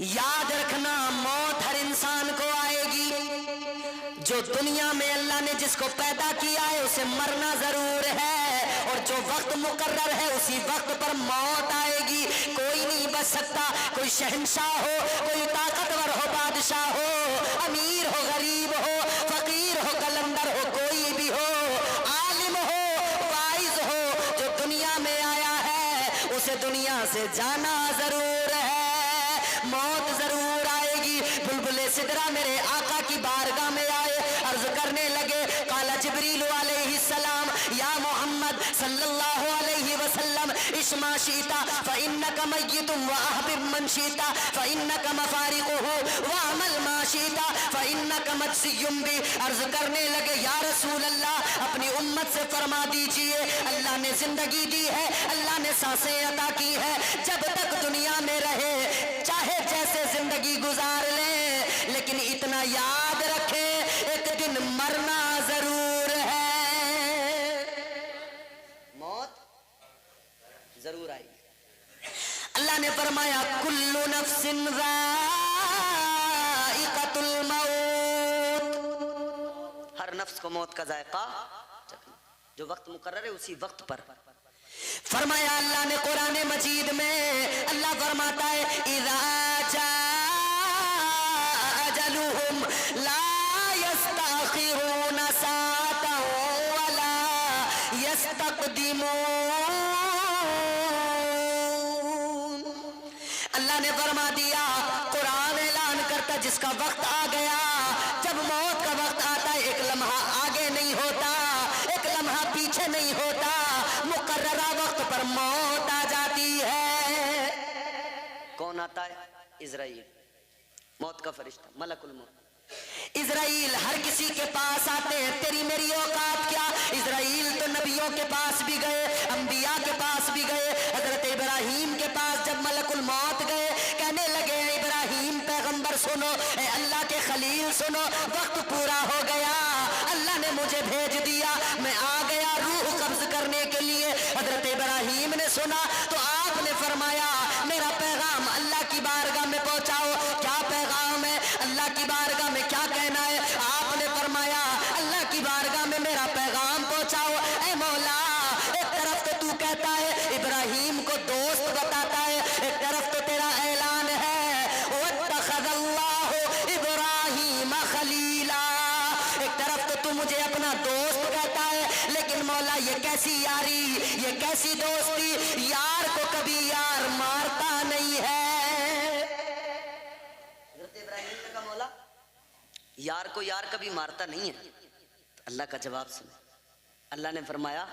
یاد رکھنا موت ہر انسان کو آئے گی. جو دنیا میں اللہ نے جس کو پیدا کیا ہے اسے مرنا ضرور ہے، اور جو وقت مقرر ہے اسی وقت پر موت آئے گی. کوئی نہیں بچ سکتا، کوئی شہنشاہ ہو، کوئی طاقتور ہو، بادشاہ ہو، امیر ہو، غریب ہو، فقیر ہو، قلندر ہو، کوئی بھی ہو، عالم ہو، واعظ ہو، جو دنیا میں آیا ہے اسے دنیا سے جانا ضرور ہے. موت ضرور آئے گی. بلبل سدرا میرے آقا کی بارگاہ میں آئے، عرض کرنے لگے قال جبریل علیہ السلام یا محمد صلی اللہ علیہ وسلم عش ما شئت فإنک میت وأحبب من شئت فإنک مفارقہ واعمل ما شئت فإنک مجزی بہ. عرض کرنے لگے یا رسول اللہ اپنی امت سے فرما دیجئے اللہ نے زندگی دی ہے، اللہ نے سانسیں عطا کی ہے، جب تک دنیا میں رہے چاہے جیسے زندگی گزار لیں، لیکن اتنا یاد رکھیں ایک دن مرنا ضرور ہے. موت ضرور آئی. اللہ نے فرمایا کل نفس ذائقۃ الموت، ہر نفس کو موت کا ذائقہ چکھنا، جو وقت مقرر ہے اسی وقت پر. فرمایا اللہ نے قرآن مجید میں، اللہ فرماتا ہے اذا جاء اجلہم لا یستأخرون ساعة ولا یستقدمون. اللہ نے فرما دیا، قرآن اعلان کرتا جس کا وقت آ گیا، جب موت کا وقت آتا ہے ایک لمحہ آگے نہیں ہوتا، ایک لمحہ پیچھے نہیں ہوتا، مقررہ وقت پر موت آ جاتی ہے. کون آتا ہے؟ اسرائیل، موت کا فرشتہ، ملک الموت. اسرائیل ہر کسی کے پاس آتے ہیں. تیری میری اوقات کیا؟ اسرائیل تو نبیوں کے پاس بھی گئے، انبیاء کے پاس بھی گئے. حضرت ابراہیم کے پاس جب ملک الموت گئے کہنے لگے اے ابراہیم پیغمبر سنو، اے اللہ کے خلیل سنو، وقت پورا ہو گیا، اللہ نے مجھے بھیج دیا، میں آ گیا روح قبض کرنے کے لیے. حضرت ابراہیم نے سنا تو آپ نے فرمایا میرا پیغام اللہ کی بارگاہ میں پہنچاؤ. کیا پیغام ہے؟ اللہ کی بارگاہ میں کیا کہنا ہے؟ آپ نے فرمایا اللہ کی بارگاہ میں میرا پیغام پہنچاؤ. اے مولا، ایک طرف تو تو کہتا ہے ابراہیم کو دوست بتاتا ہے، ایک طرف تو تیرا اعلان ہے واتخذ اللہ ابراہیم خلیلا، ایک طرف تو تو مجھے اپنا دوست کہتا ہے، لیکن مولا یہ کیسی یاری، یہ کیسی دوستی، یار کو کبھی یار مارتا نہیں ہے. حضرت ابراہیم نے کہا مولا یار کو یار کبھی مارتا نہیں ہے. اللہ کا جواب سنیں، اللہ نے فرمایا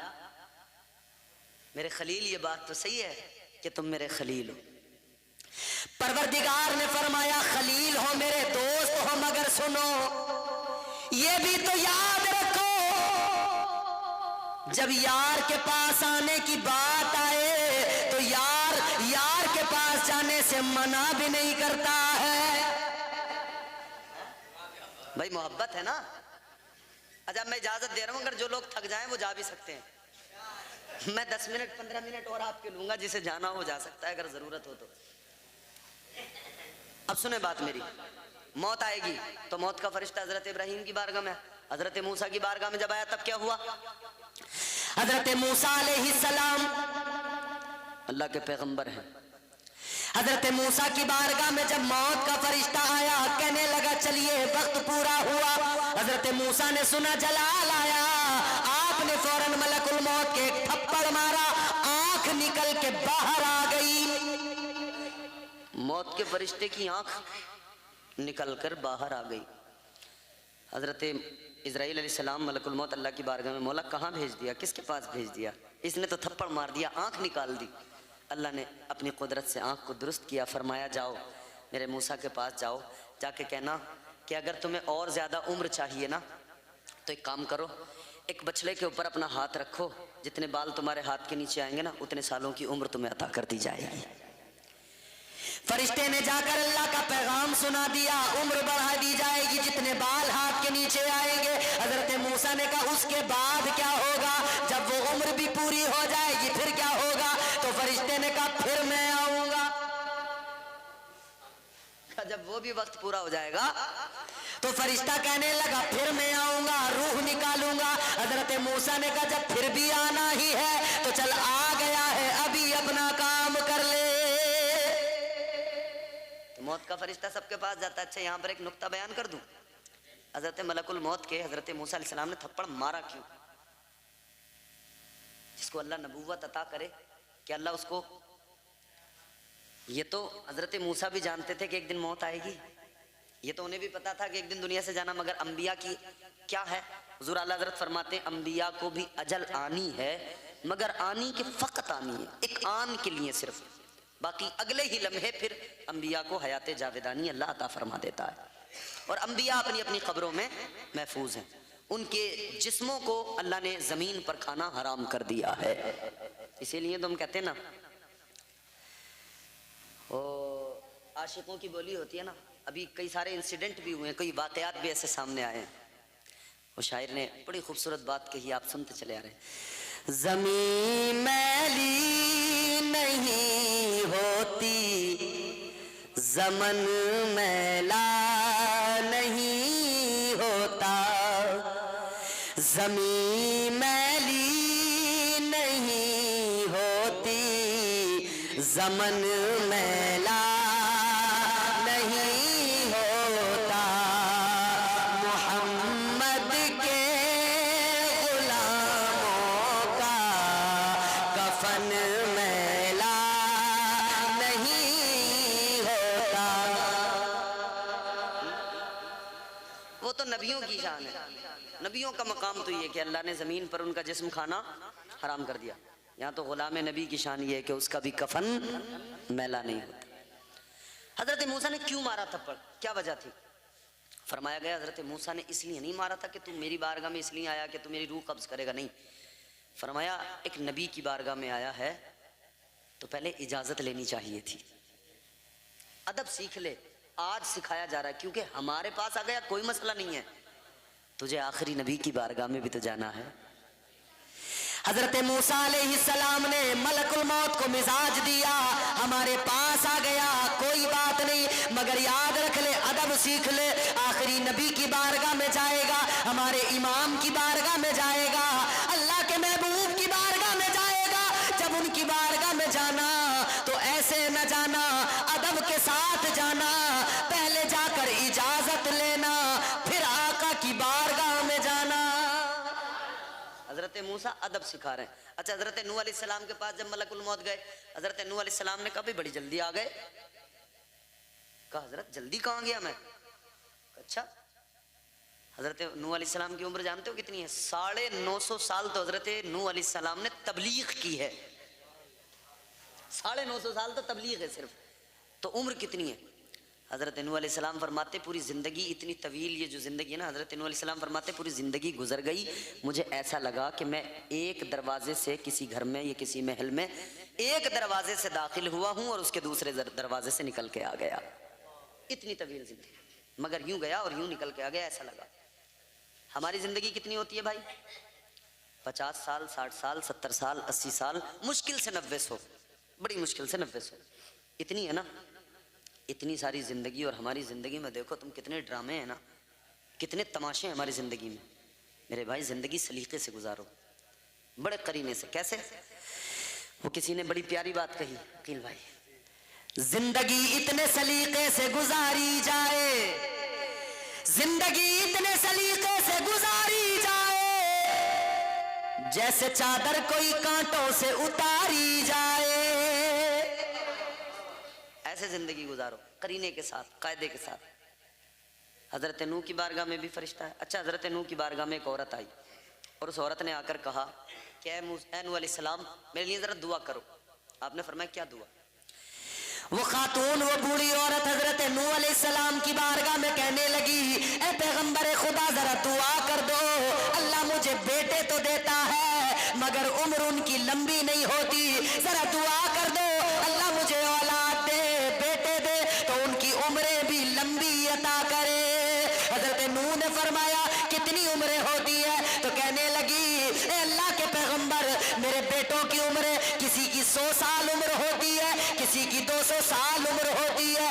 میرے خلیل یہ بات تو صحیح ہے کہ تم میرے خلیل ہو. پروردگار نے فرمایا خلیل ہو، میرے دوست ہو، مگر سنو یہ بھی تو یاد رکھو جب یار کے پاس آنے کی بات آئے تو یار کے پاس جانے سے منع بھی نہیں کرتا ہے. بھائی محبت ہے نا. اچھا میں اجازت دے رہا ہوں، اگر جو لوگ تھک جائیں وہ جا بھی سکتے ہیں. میں 10 منٹ 15 منٹ اور آپ کے لوں گا، جسے جانا ہو جا سکتا ہے اگر ضرورت ہو تو. اب سنیں بات میری، موت آئے گی تو موت کا فرشتہ حضرت ابراہیم کی بارگاہ میں، حضرت موسیٰ کی بارگاہ میں جب آیا تب کیا ہوا؟ حضرت موسیٰ علیہ السلام اللہ کے پیغمبر ہیں. حضرت موسیٰ کی بارگاہ میں جب موت کا فرشتہ آیا کہنے لگا چلیے وقت پورا ہوا. حضرت موسیٰ نے سنا جلال آیا، آپ نے فوراً ملک الموت کے ایک تھپڑ مارا، آنکھ نکل کے باہر آ گئی. موت کے فرشتے کی آنکھ نکل کر باہر آ گئی. حضرت اسرائیل علیہ السلام ملک الموت اللہ کی بارگاہ میں، مولا کہاں بھیج دیا، کس کے پاس بھیج دیا؟ اس نے تو تھپڑ مار دیا، آنکھ نکال دی. اللہ نے اپنی قدرت سے آنکھ کو درست کیا، فرمایا جاؤ میرے موسیٰ کے پاس جاؤ، جا کے کہنا کہ اگر تمہیں اور زیادہ عمر چاہیے نا تو ایک کام کرو، ایک بچھڑے کے اوپر اپنا ہاتھ رکھو، جتنے بال تمہارے ہاتھ کے نیچے آئیں گے نا اتنے سالوں کی عمر تمہیں عطا کر دی جائے گی. فرشتے نے جا کر اللہ کا پیغام سنا دیا، عمر بڑھا دی جائے گی جتنے بال ہاتھ کے نیچے آئیں گے. حضرت موسیٰ نے کہا اس کے بعد کیا ہوگا؟ جب وہ عمر بھی پوری ہو جائے گی پھر کیا ہوگا؟ تو فرشتے نے کہا پھر میں آؤں گا. جب وہ بھی وقت پورا ہو جائے گا تو فرشتہ کہنے لگا پھر میں آؤں گا، روح نکالوں گا۔ حضرت موسیٰ نے کہا جب پھر بھی آنا ہی ہے تو چل آ گیا ہے، ابھی اپنا کام کر لے۔ تو موت کا فرشتہ سب کے پاس جاتا ہے۔ اچھا یہاں پر ایک نقطہ بیان کر دوں، حضرت ملک الموت کے حضرت موسیٰ علیہ السلام نے تھپڑ مارا کیوں؟ جس کو اللہ نبوت عطا کرے کہ اللہ اس کو، یہ تو حضرت موسیٰ بھی جانتے تھے کہ ایک دن موت آئے گی، یہ تو انہیں بھی پتا تھا کہ ایک دن دنیا سے جانا، مگر انبیاء کی کیا ہے؟ حضور اعلیٰ حضرت فرماتے ہیں انبیاء کو بھی اجل آنی ہے، مگر آنی کے فقط آنی ہے، ایک آن کے لیے صرف، باقی اگلے ہی لمحے پھر انبیاء کو حیات جاویدانی اللہ عطا فرما دیتا ہے۔ اور انبیاء اپنی اپنی قبروں میں محفوظ ہیں، ان کے جسموں کو اللہ نے زمین پر کھانا حرام کر دیا ہے۔ اسی لیے تو ہم کہتے ہیں نا، عاشقوں کی بولی ہوتی ہے نا، ابھی کئی سارے انسیڈنٹ بھی ہوئے ہیں، کئی واقعات بھی ایسے سامنے آئے ہیں۔ وہ شاعر نے بڑی خوبصورت بات کہی، آپ سنتے چلے آ رہے ہیں۔ زمین میلی نہیں ہوتی، زمن میلا نہیں ہوتا، زمین میلی نہیں ہوتی، زمن میلا نہیں ہوتا، محمد کے غلاموں کا کفن میلا نہیں ہوتا۔ وہ تو نبیوں کی شان ہے، نبیوں کا مقام تو یہ کہ اللہ نے زمین پر ان کا جسم کھانا حرام کر دیا۔ یہاں تو غلام نبی کی شان یہ ہے کہ اس کا بھی کفن میلا نہیں ہوتا۔ حضرت موسیٰ نے کیوں مارا تھپڑ؟ کیا وجہ تھی؟ فرمایا گیا حضرت موسیٰ نے اس لیے نہیں مارا تھا کہ تم میری بارگاہ میں اس لیے آیا کہ تم میری روح قبض کرے گا، نہیں، فرمایا ایک نبی کی بارگاہ میں آیا ہے تو پہلے اجازت لینی چاہیے تھی، ادب سیکھ لے، آج سکھایا جا رہا ہے، کیونکہ ہمارے پاس آ گیا کوئی مسئلہ نہیں ہے، تجھے آخری نبی کی بارگاہ میں بھی تو جانا ہے۔ حضرت موسیٰ علیہ السلام نے ملک الموت کو مزاج دیا، ہمارے پاس آ گیا کوئی بات نہیں، مگر یاد رکھ لے، ادب سیکھ لے، آخری نبی کی بارگاہ میں جائے گا، ہمارے امام کی بارگاہ میں جائے گا، اللہ کے محبوب کی بارگاہ میں جائے گا۔ جب ان کی بارگاہ میں جانا تو ایسے نہ جانا، ادب کے ساتھ جانا، پہلے جا کر اجازت لینا، پھر آقا کی بارگاہ میں جانا۔ حضرت موسیٰ ادب سکھا رہے ہیں۔ اچھا حضرت نوح علیہ السلام کے پاس جب ملک الموت گئے، حضرت نوح علیہ السلام نے کہا بھی بڑی جلدی آ گئے، کہا حضرت جلدی کہاں گیا میں؟ اچھا حضرت نوح علیہ السلام کی عمر جانتے ہو کتنی ہے؟ 950 سال تو حضرت نوح علیہ السلام نے تبلیغ کی ہے، 950 سال تو تبلیغ ہے صرف، تو عمر کتنی ہے؟ حضرت نوح علیہ السلام فرماتے پوری زندگی اتنی طویل، یہ جو زندگی ہے نا، حضرت نوح علیہ السلام فرماتے پوری زندگی گزر گئی، مجھے ایسا لگا کہ میں ایک دروازے سے کسی گھر میں یا کسی محل میں ایک دروازے سے داخل ہوا ہوں اور اس کے دوسرے دروازے سے نکل کے آ گیا، اتنی طویل زندگی، مگر یوں گیا اور یوں نکل کے آ گیا، ایسا لگا۔ ہماری زندگی کتنی ہوتی ہے بھائی؟ 50 سال، 60 سال، 70 سال، 80 سال، مشکل سے 90 بڑی مشکل سے 90 اتنی ہے نا، اتنی ساری زندگی، اور ہماری زندگی میں دیکھو تم کتنے ڈرامے ہیں نا، کتنے تماشے ہیں ہماری زندگی میں۔ میرے بھائی زندگی سلیقے سے گزارو، بڑے قرینے سے۔ کیسے؟ وہ کسی نے بڑی پیاری بات کہی، عقیل بھائی، زندگی اتنے سلیقے سے گزاری جائے، زندگی اتنے سلیقے سے گزاری جائے، جیسے چادر کوئی کانٹوں سے اتاری جائے۔ ایسے زندگی گزارو، قرینے کے ساتھ، قاعدے کے ساتھ۔ حضرت نوح کی بارگاہ میں بھی فرشتہ ہے۔ اچھا حضرت نوح کی بارگاہ میں ایک عورت آئی اور اس عورت نے آ کر کہا کہ اے نوح علیہ السلام میرے لیے ذرا دعا کرو۔ آپ نے فرمایا کیا دعا؟ وہ خاتون، وہ بوڑھی عورت حضرت نوح علیہ السلام کی بارگاہ میں کہنے لگی اے پیغمبر خدا ذرا دعا کر دو، اللہ مجھے بیٹے تو دیتا ہے مگر عمر ان کی لمبی نہیں ہوتی، ذرا دعا کر دو اللہ مجھے اولاد دے، بیٹے دے تو ان کی عمریں بھی لمبی عطا کرے۔ حضرت نوح نے فرمایا کتنی عمریں ہوتی ہے؟ تو کہنے لگی اے اللہ کے پیغمبر میرے بیٹوں کی عمریں کسی کی 100 سال عمر ہوتی ہے، کسی کی 200 سال عمر ہوتی ہے،